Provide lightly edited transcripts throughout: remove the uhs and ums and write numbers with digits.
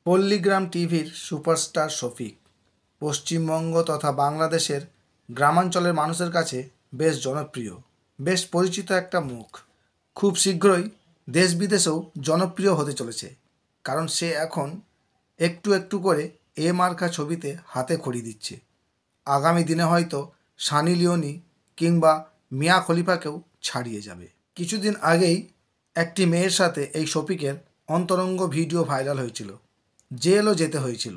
পল্লীগ্রাম টিভির সুপারস্টার শফিক পশ্চিমবঙ্গ তথা বাংলাদেশের গ্রামাঞ্চলের মানুষের কাছে বেশ জনপ্রিয়, বেশ পরিচিত একটা মুখ। খুব শীঘ্রই দেশ বিদেশেও জনপ্রিয় হতে চলেছে, কারণ সে এখন একটু একটু করে এ মার্কা ছবিতে হাতে খড়ি দিচ্ছে। আগামী দিনে হয়তো সানি লিওনি কিংবা মিয়া খলিফাকেও ছাড়িয়ে যাবে। কিছুদিন আগেই একটি মেয়ের সাথে এই শফিকের অন্তরঙ্গ ভিডিও ভাইরাল হয়েছিল। জেলও যেতে হয়েছিল,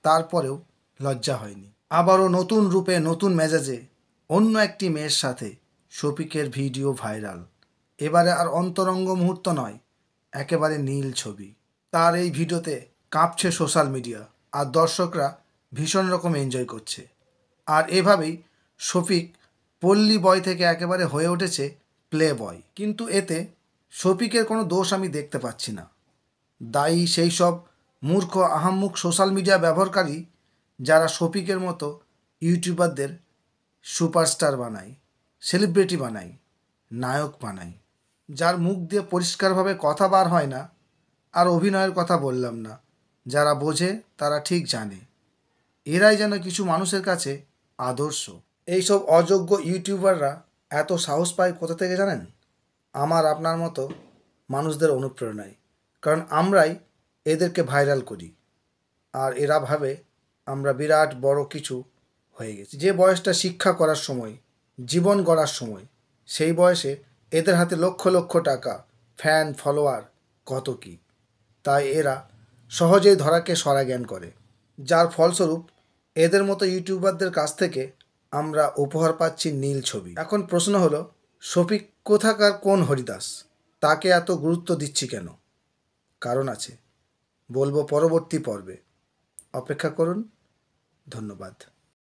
তারপরেও লজ্জা হয়নি। আবারও নতুন রূপে নতুন মেজাজে অন্য একটি মেয়ের সাথে শফিকের ভিডিও ভাইরাল। এবারে আর অন্তরঙ্গ মুহূর্ত নয়, একেবারে নীল ছবি। তার এই ভিডিওতে কাঁপছে সোশ্যাল মিডিয়া, আর দর্শকরা ভীষণ রকম এনজয় করছে। আর এভাবেই শফিক পল্লী বয় থেকে একেবারে হয়ে উঠেছে প্লে বয়। কিন্তু এতে শফিকের কোনো দোষ আমি দেখতে পাচ্ছি না। দায়ী সেই সব মূর্খ আহাম্মুক সোশ্যাল মিডিয়া ব্যবহারকারী যারা শফিকের মতো ইউটিউবারদের সুপারস্টার বানায়, সেলিব্রিটি বানায়, নায়ক বানায়, যার মুখ দিয়ে পরিষ্কারভাবে কথা বার হয় না। আর অভিনয়ের কথা বললাম না, যারা বোঝে তারা ঠিক জানে। এরাই যেন কিছু মানুষের কাছে আদর্শ। এইসব অযোগ্য ইউটিউবাররা এত সাহস পায় কোথা থেকে জানেন? আমার আপনার মতো মানুষদের অনুপ্রেরণায়। কারণ আমরাই এদেরকে ভাইরাল করি, আর এরা ভাবে আমরা বিরাট বড় কিছু হয়ে গেছি। যে বয়সটা শিক্ষা করার সময়, জীবন গড়ার সময়, সেই বয়সে এদের হাতে লক্ষ লক্ষ টাকা, ফ্যান, ফলোয়ার, কত কী। তাই এরা সহজেই ধরাকে সরা জ্ঞান করে, যার ফলস্বরূপ এদের মতো ইউটিউবারদের কাছ থেকে আমরা উপহার পাচ্ছি নীল ছবি। এখন প্রশ্ন হলো, শফিক কোথাকার কোন হরিদাস? তাকে এত গুরুত্ব দিচ্ছি কেন? কারণ আছে, বলবো পরবর্তী পর্বে। অপেক্ষা করুন। ধন্যবাদ।